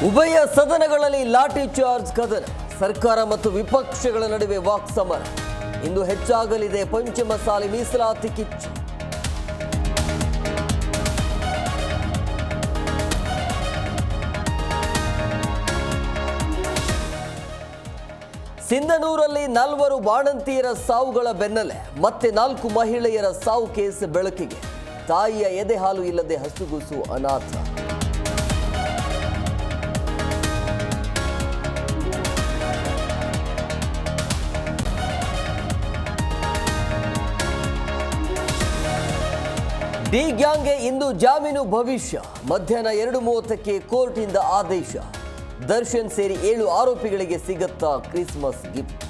ಉಭಯ ಸದನಗಳಲ್ಲಿ ಲಾಠಿ ಚಾರ್ಜ್ ಕದನ, ಸರ್ಕಾರ ಮತ್ತು ವಿಪಕ್ಷಗಳ ನಡುವೆ ವಾಕ್ಸಮರ. ಇಂದು ಹೆಚ್ಚಾಗಲಿದೆ ಪಂಚಮಸಾಲಿ ಮೀಸಲಾತಿ ಕಿಚ್ಚು. ಸಿಂಧನೂರಲ್ಲಿ 4 ಬಾಣಂತಿಯರ ಸಾವುಗಳ ಬೆನ್ನಲ್ಲೇ ಮತ್ತೆ 4 ಮಹಿಳೆಯರ ಸಾವು ಕೇಸ್ ಬೆಳಕಿಗೆ. ತಾಯಿಯ ಎದೆ ಹಾಲು ಇಲ್ಲದೆ ಹಸುಗೂಸು ಅನಾಥ. ಡಿ ಗ್ಯಾಂಗ್ಗೆ ಇಂದು ಜಾಮೀನು ಭವಿಷ್ಯ. ಮಧ್ಯಾಹ್ನ 2:30ಕ್ಕೆ ಕೋರ್ಟಿಂದ ಆದೇಶ. ದರ್ಶನ್ ಸೇರಿ 7 ಆರೋಪಿಗಳಿಗೆ ಸಿಗತ್ತಾ ಕ್ರಿಸ್ಮಸ್ ಗಿಫ್ಟ್.